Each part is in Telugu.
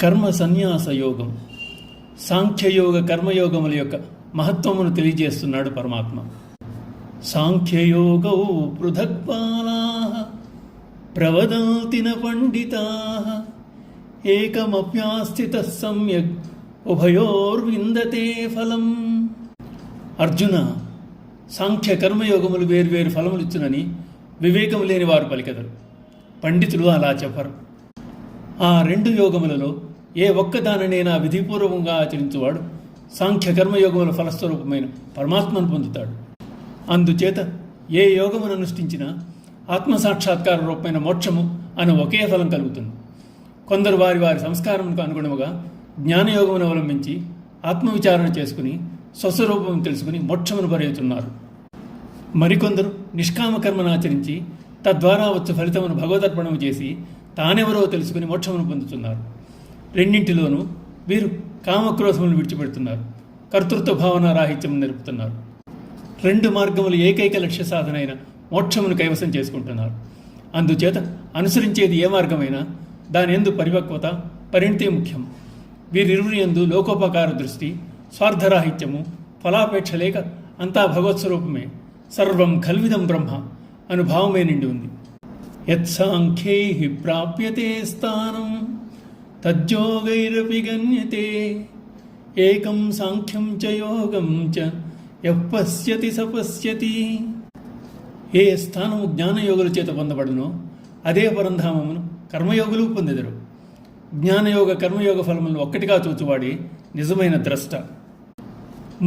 కర్మ సన్యాస యోగం, సాంఖ్యయోగ కర్మయోగముల యొక్క మహత్వమును తెలియజేస్తున్నాడు పరమాత్మ. సాంఖ్యయోగౌ పృథక్పాలాః ప్రవదంతిన పండితాః ఏకమప్యాస్థితః సమ్యక్ ఉభయోర్విందతే ఫలం. అర్జున, సాంఖ్య కర్మయోగములు వేర్వేరు ఫలములు ఇచ్చునని వివేకము లేని వారు పలికెదరు. పండితులు అలా చెప్పరు. ఆ రెండు యోగములలో ఏ ఒక్కదానైనా విధిపూర్వకంగా ఆచరించువాడు సాంఖ్య కర్మయోగముల ఫలస్వరూపమైన పరమాత్మను పొందుతాడు. అందుచేత ఏ యోగమును అనుష్ఠించినా ఆత్మసాక్షాత్కార రూపమైన మోక్షము అని ఒకే ఫలం కలుగుతుంది. కొందరు వారి వారి సంస్కారములకు అనుగుణముగా జ్ఞానయోగమును అవలంబించి ఆత్మవిచారణ చేసుకుని స్వస్వరూపం తెలుసుకుని మోక్షమును పరేతున్నారు. మరికొందరు నిష్కామ కర్మను ఆచరించి తద్వారా వచ్చు ఫలితమును భగవదర్పణము చేసి తానెవరో తెలుసుకుని మోక్షమును పొందుతున్నారు. రెండింటిలోనూ వీరు కామక్రోధములను విడిచిపెడుతున్నారు, కర్తృత్వ భావన రాహిత్యము నిలుపుతున్నారు. రెండు మార్గములు ఏకైక లక్ష్య సాధన అయిన మోక్షమును కైవసం చేసుకుంటున్నారు. అందుచేత అనుసరించేది ఏ మార్గమైనా దాని యందు పరిపక్వత, పరిణితి ముఖ్యం. వీరిరువురి యందు లోకోపకార దృష్టి, స్వార్థరాహిత్యము, ఫలాపేక్ష లేక అంతా భగవత్స్వరూపమే, సర్వం కల్విదం బ్రహ్మ అనుభావమే నిండి ఉంది. యత్సాంఖ్యైః ప్రాప్యతే స్థానం తజ్జోగైరపి గణ్యతే ఏకం సాంఖ్యం చ యోగం చ యః పశ్యతి స పశ్యతి. ఏ స్థానము జ్ఞానయోగుల చేత పొందబడునో అదే పరంధామమును కర్మయోగులు పొందెదరు. జ్ఞానయోగ కర్మయోగ ఫలములను ఒక్కటిగా చూచువాడే నిజమైన ద్రష్ట.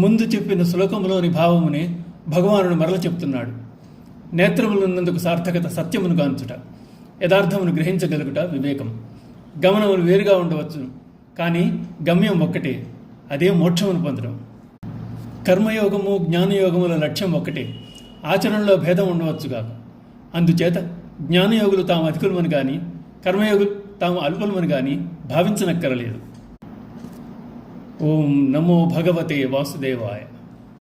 ముందు చెప్పిన శ్లోకములోని భావమునే భగవానుడు మరల చెప్తున్నాడు. నేత్రములున్నందుకు సార్థకత సత్యమును గాంచుట, యథార్థమును గ్రహించగలుగుట వివేకం. గమనములు వేరుగా ఉండవచ్చును, కానీ గమ్యం ఒక్కటే, అదే మోక్షమును పొందడం. కర్మయోగము జ్ఞానయోగముల లక్ష్యం ఒక్కటే, ఆచరణలో భేదం ఉండవచ్చుగా. అందుచేత జ్ఞానయోగులు తాము అధికులమని కానీ కర్మయోగులు తాము అల్పులమని కానీ భావించనక్కరలేదు. ఓం నమో భగవతే వాసుదేవాయ.